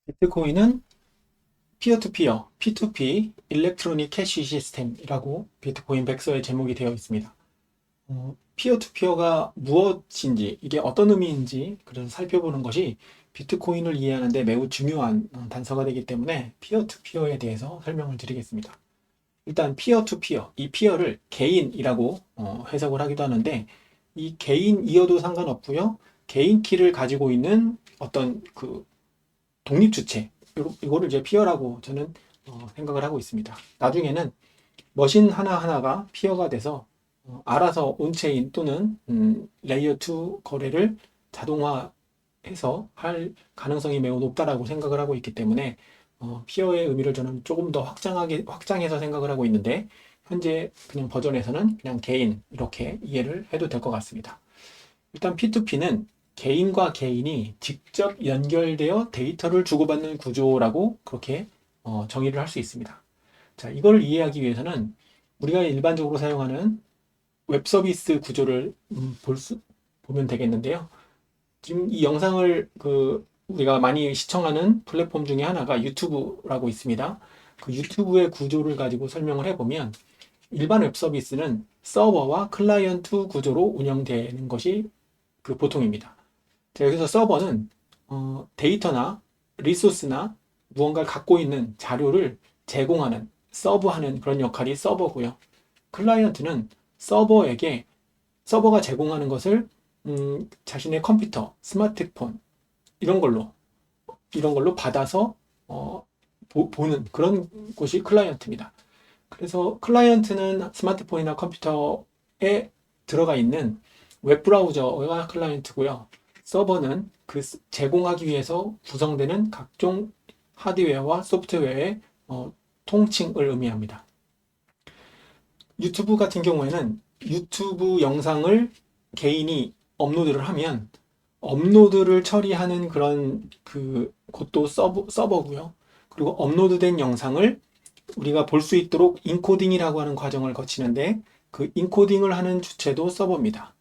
비트코인은 피어투피어, P2P, 일렉트로닉 캐시 시스템이라고 비트코인 백서에 제목이 되어 있습니다. 피어투피어가 무엇인지, 이게 어떤 의미인지 그래서 살펴보는 것이 비트코인을 이해하는 데 매우 중요한 단서가 되기 때문에 피어투피어에 대해서 설명을 드리겠습니다. 일단 피어투피어, 이 피어를 개인이라고 해석을 하기도 하는데 이 개인이어도 상관없고요. 개인 키를 가지고 있는 어떤 그 독립주체, 이거를 이제 피어라고 저는 생각을 하고 있습니다. 나중에는 머신 하나하나가 피어가 돼서 알아서 온체인 또는 레이어 2 거래를 자동화해서 할 가능성이 매우 높다라고 생각을 하고 있기 때문에 피어의 의미를 저는 조금 더 확장해서 생각을 하고 있는데 현재 그냥 버전에서는 그냥 개인 이렇게 이해를 해도 될 것 같습니다. 일단 P2P는 개인과 개인이 직접 연결되어 데이터를 주고받는 구조라고 그렇게 정의를 할 수 있습니다. 자, 이걸 이해하기 위해서는 우리가 일반적으로 사용하는 웹 서비스 구조를 보면 되겠는데요. 지금 이 영상을 우리가 많이 시청하는 플랫폼 중에 하나가 유튜브라고 있습니다. 그 유튜브의 구조를 가지고 설명을 해보면 일반 웹 서비스는 서버와 클라이언트 구조로 운영되는 것이 그 보통입니다. 자, 여기서 서버는 데이터나 리소스나 무언가를 갖고 있는 자료를 제공하는, 서브하는 그런 역할이 서버고요. 클라이언트는 서버에게 서버가 제공하는 것을 자신의 컴퓨터, 스마트폰 이런 걸로 받아서 보는 그런 곳이 클라이언트입니다. 그래서 클라이언트는 스마트폰이나 컴퓨터에 들어가 있는 웹브라우저가 클라이언트고요. 서버는 그 제공하기 위해서 구성되는 각종 하드웨어와 소프트웨어의 통칭을 의미합니다. 유튜브 같은 경우에는 유튜브 영상을 개인이 업로드를 하면 업로드를 처리하는 그런 곳도 서버고요. 그리고 업로드된 영상을 우리가 볼 수 있도록 인코딩이라고 하는 과정을 거치는데 그 인코딩을 하는 주체도 서버입니다.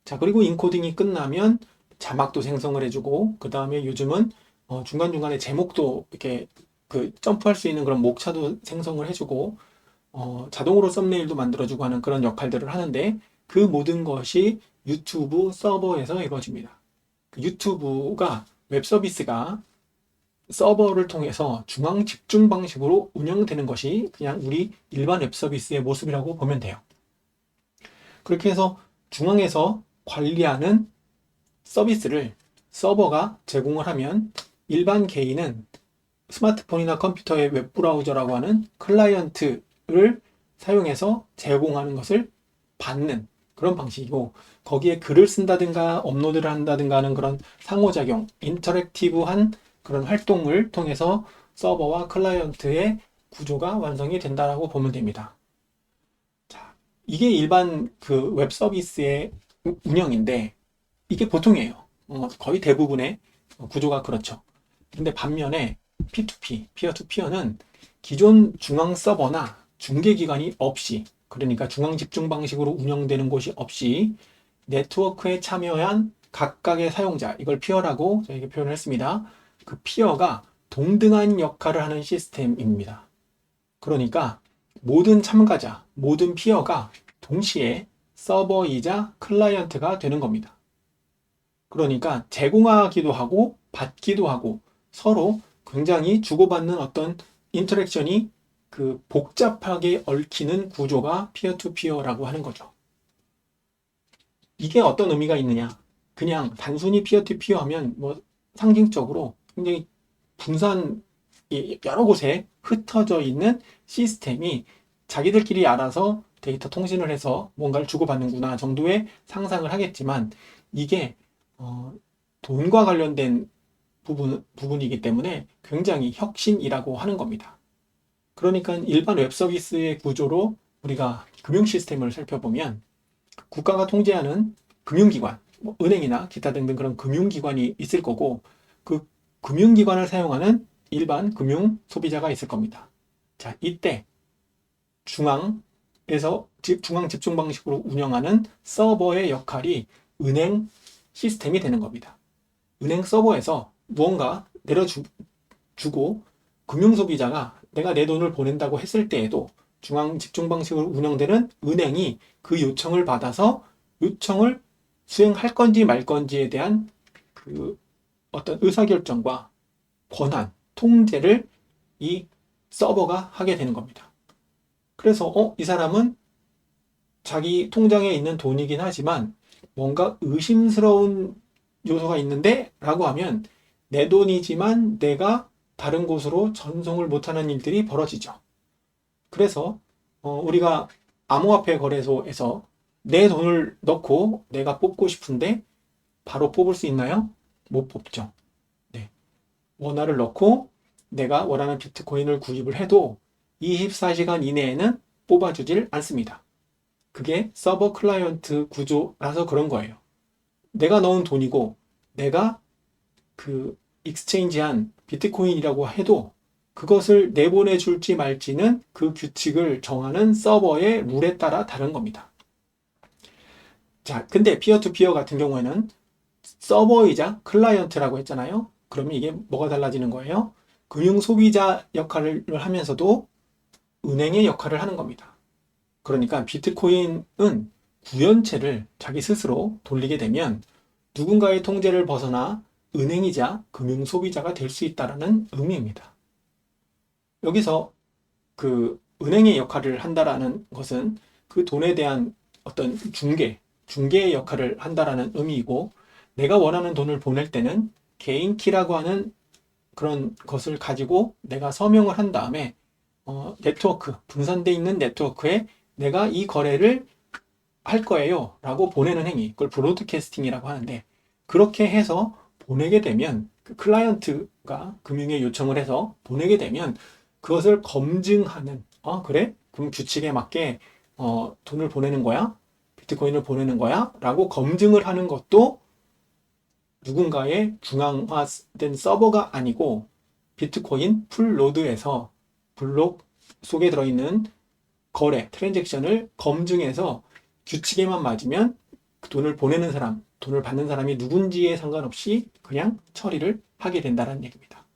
자, 그리고 인코딩이 끝나면 자막도 생성을 해주고 그 다음에 요즘은 중간중간에 제목도 이렇게 점프할 수 있는 그런 목차도 생성을 해주고 자동으로 썸네일도 만들어주고 하는 그런 역할들을 하는데 그 모든 것이 유튜브 서버에서 이루어집니다. 유튜브가 웹 서비스가 서버를 통해서 중앙 집중 방식으로 운영되는 것이 그냥 우리 일반 웹 서비스의 모습이라고 보면 돼요. 그렇게 해서 중앙에서 관리하는 서비스를 서버가 제공을 하면 일반 개인은 스마트폰이나 컴퓨터의 웹브라우저라고 하는 클라이언트를 사용해서 제공하는 것을 받는 그런 방식이고 거기에 글을 쓴다든가 업로드를 한다든가 하는 그런 상호작용, 인터랙티브한 그런 활동을 통해서 서버와 클라이언트의 구조가 완성이 된다라고 보면 됩니다. 자, 이게 일반 웹 서비스의 운영인데 이게 보통이에요. 거의 대부분의 구조가 그렇죠. 근데 반면에 P2P, 피어2피어는 기존 중앙 서버나 중개기관이 없이, 그러니까 중앙 집중 방식으로 운영되는 곳이 없이 네트워크에 참여한 각각의 사용자, 이걸 피어라고 저희가 표현을 했습니다. 그 피어가 동등한 역할을 하는 시스템입니다. 그러니까 모든 참가자, 모든 피어가 동시에 서버이자 클라이언트가 되는 겁니다. 그러니까 제공하기도 하고 받기도 하고 서로 굉장히 주고받는 어떤 인터랙션이 복잡하게 얽히는 구조가 피어 투 피어라고 하는 거죠. 이게 어떤 의미가 있느냐? 그냥 단순히 피어 투 피어 하면 뭐 상징적으로 굉장히 분산 여러 곳에 흩어져 있는 시스템이 자기들끼리 알아서 데이터 통신을 해서 뭔가를 주고받는구나 정도의 상상을 하겠지만 이게 돈과 관련된 부분이기 때문에 굉장히 혁신이라고 하는 겁니다. 그러니까 일반 웹 서비스의 구조로 우리가 금융 시스템을 살펴보면 국가가 통제하는 금융기관, 뭐 은행이나 기타 등등 그런 금융기관이 있을 거고 그 금융기관을 사용하는 일반 금융 소비자가 있을 겁니다. 자, 이때 중앙 집중 방식으로 운영하는 서버의 역할이 은행 시스템이 되는 겁니다. 은행 서버에서 무언가 내려주고 주고 금융소비자가 내가 내 돈을 보낸다고 했을 때에도 중앙 집중 방식으로 운영되는 은행이 그 요청을 받아서 요청을 수행할 건지 말 건지에 대한 그 어떤 의사결정과 권한, 통제를 이 서버가 하게 되는 겁니다. 그래서 이 사람은 자기 통장에 있는 돈이긴 하지만 뭔가 의심스러운 요소가 있는데 라고 하면 내 돈이지만 내가 다른 곳으로 전송을 못하는 일들이 벌어지죠. 그래서 우리가 암호화폐 거래소에서 내 돈을 넣고 내가 뽑고 싶은데 바로 뽑을 수 있나요? 못 뽑죠. 네. 원화를 넣고 내가 원하는 비트코인을 구입을 해도 24시간 이내에는 뽑아주질 않습니다. 그게 서버 클라이언트 구조라서 그런 거예요. 내가 넣은 돈이고 내가 그 익스체인지한 비트코인이라고 해도 그것을 내보내 줄지 말지는 그 규칙을 정하는 서버의 룰에 따라 다른 겁니다. 자, 근데 피어투피어 같은 경우에는 서버이자 클라이언트라고 했잖아요. 그러면 이게 뭐가 달라지는 거예요? 금융 소비자 역할을 하면서도 은행의 역할을 하는 겁니다. 그러니까 비트코인은 구현체를 자기 스스로 돌리게 되면 누군가의 통제를 벗어나 은행이자 금융 소비자가 될 수 있다는 의미입니다. 여기서 그 은행의 역할을 한다라는 것은 그 돈에 대한 어떤 중개의 역할을 한다라는 의미이고, 내가 원하는 돈을 보낼 때는 개인 키라고 하는 그런 것을 가지고 내가 서명을 한 다음에 네트워크, 분산되어 있는 네트워크에 내가 이 거래를 할 거예요 라고 보내는 행위, 그걸 브로드캐스팅이라고 하는데, 그렇게 해서 보내게 되면 그 클라이언트가 금융에 요청을 해서 보내게 되면 그것을 검증하는, 그래? 그럼 규칙에 맞게 돈을 보내는 거야? 비트코인을 보내는 거야? 라고 검증을 하는 것도 누군가의 중앙화된 서버가 아니고 비트코인 풀노드에서 블록 속에 들어있는 거래, 트랜잭션을 검증해서 규칙에만 맞으면 그 돈을 보내는 사람, 돈을 받는 사람이 누군지에 상관없이 그냥 처리를 하게 된다는 얘기입니다.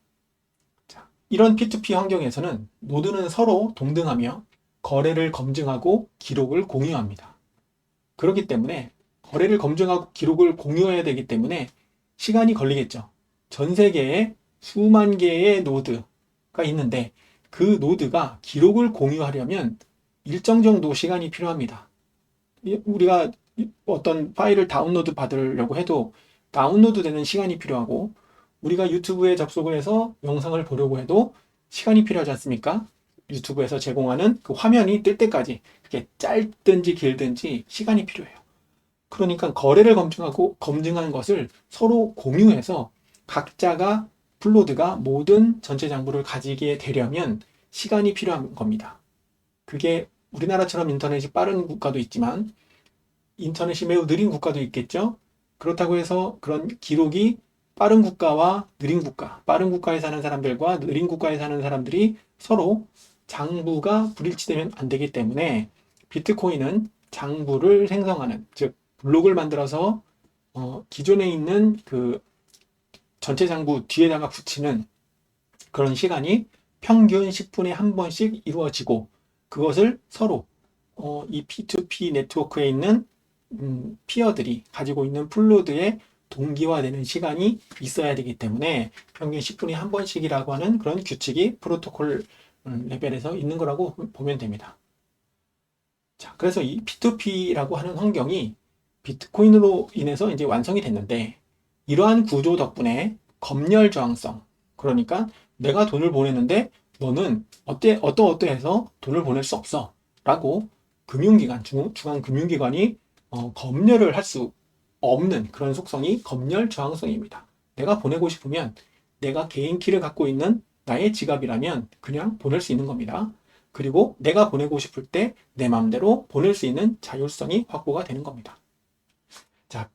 자, 이런 P2P 환경에서는 노드는 서로 동등하며 거래를 검증하고 기록을 공유합니다. 그렇기 때문에 거래를 검증하고 기록을 공유해야 되기 때문에 시간이 걸리겠죠. 전 세계에 수만 개의 노드가 있는데 그 노드가 기록을 공유하려면 일정 정도 시간이 필요합니다. 우리가 어떤 파일을 다운로드 받으려고 해도 다운로드 되는 시간이 필요하고, 우리가 유튜브에 접속을 해서 영상을 보려고 해도 시간이 필요하지 않습니까? 유튜브에서 제공하는 그 화면이 뜰 때까지 그게 짧든지 길든지 시간이 필요해요. 그러니까 거래를 검증하는 것을 서로 공유해서 각자가 플로드가 모든 전체 장부를 가지게 되려면 시간이 필요한 겁니다. 그게 우리나라처럼 인터넷이 빠른 국가도 있지만 인터넷이 매우 느린 국가도 있겠죠. 그렇다고 해서 그런 기록이 빠른 국가와 느린 국가, 빠른 국가에 사는 사람들과 느린 국가에 사는 사람들이 서로 장부가 불일치되면 안 되기 때문에 비트코인은 장부를 생성하는, 즉 블록을 만들어서 기존에 있는 그 전체 장부 뒤에다가 붙이는 그런 시간이 평균 10분에 한 번씩 이루어지고, 그것을 서로 이 P2P 네트워크에 있는 피어들이 가지고 있는 플로드에 동기화되는 시간이 있어야 되기 때문에 평균 10분에 한 번씩이라고 하는 그런 규칙이 프로토콜 레벨에서 있는 거라고 보면 됩니다. 자, 그래서 이 P2P라고 하는 환경이 비트코인으로 인해서 이제 완성이 됐는데, 이러한 구조 덕분에 검열 저항성, 그러니까 내가 돈을 보내는데 너는 어떠해서 돈을 보낼 수 없어 라고 금융기관, 중앙 금융기관이 검열을 할 수 없는 그런 속성이 검열 저항성입니다. 내가 보내고 싶으면 내가 개인 키를 갖고 있는 나의 지갑이라면 그냥 보낼 수 있는 겁니다. 그리고 내가 보내고 싶을 때 내 마음대로 보낼 수 있는 자율성이 확보가 되는 겁니다. 자,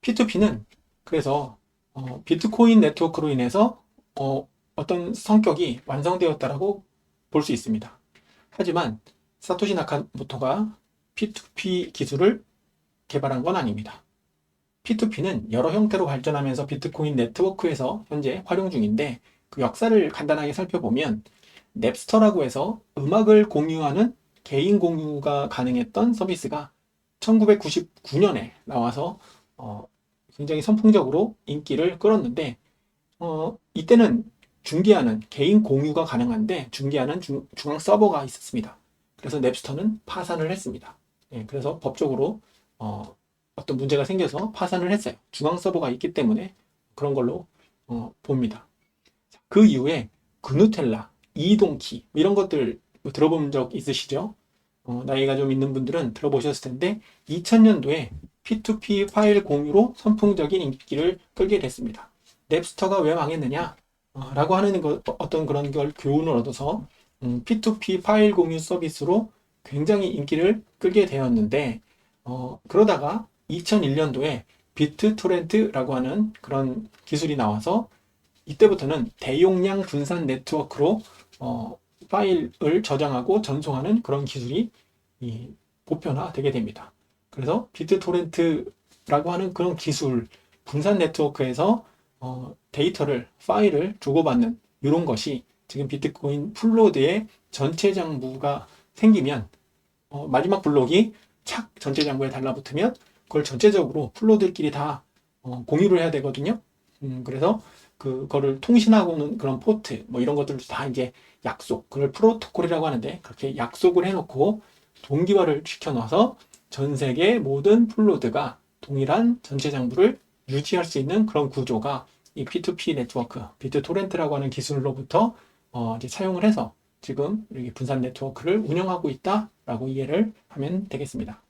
P2P는 그래서 비트코인 네트워크로 인해서 어떤 성격이 완성되었다라고 볼 수 있습니다. 하지만 사토시 나카모토가 P2P 기술을 개발한 건 아닙니다. P2P는 여러 형태로 발전하면서 비트코인 네트워크에서 현재 활용 중인데, 그 역사를 간단하게 살펴보면 넵스터라고 해서 음악을 공유하는 개인 공유가 가능했던 서비스가 1999년에 나와서 굉장히 선풍적으로 인기를 끌었는데 이때는 중계하는 개인 공유가 가능한데 중계하는 중앙 서버가 있었습니다. 그래서 넵스터는 파산을 했습니다. 예, 그래서 법적으로 어떤 문제가 생겨서 파산을 했어요. 중앙 서버가 있기 때문에 그런 걸로 봅니다. 그 이후에 그누텔라, 이동키 이런 것들 들어본 적 있으시죠? 나이가 좀 있는 분들은 들어보셨을 텐데 2000년도에 P2P 파일 공유로 선풍적인 인기를 끌게 됐습니다. 넵스터가 왜 망했느냐? 라고 하는 어떤 그런 걸 교훈을 얻어서 P2P 파일 공유 서비스로 굉장히 인기를 끌게 되었는데 그러다가 2001년도에 비트토렌트라고 하는 그런 기술이 나와서 이때부터는 대용량 분산 네트워크로 파일을 저장하고 전송하는 그런 기술이 보편화되게 됩니다. 그래서 비트토렌트라고 하는 그런 기술, 분산 네트워크에서 데이터를, 파일을 주고받는 이런 것이 지금 비트코인 풀로드의 전체 장부가 생기면 마지막 블록이 착 전체 장부에 달라붙으면 그걸 전체적으로 풀로드끼리 다 공유를 해야 되거든요. 그래서 그거를 통신하고는 그런 포트 뭐 이런 것들도 다 이제 약속, 그걸 프로토콜이라고 하는데 그렇게 약속을 해놓고 동기화를 시켜놔서 전 세계 모든 풀로드가 동일한 전체 장부를 유지할 수 있는 그런 구조가 이 P2P 네트워크, 비트토렌트라고 하는 기술로부터 이제 사용을 해서 지금 이렇게 분산 네트워크를 운영하고 있다라고 이해를 하면 되겠습니다.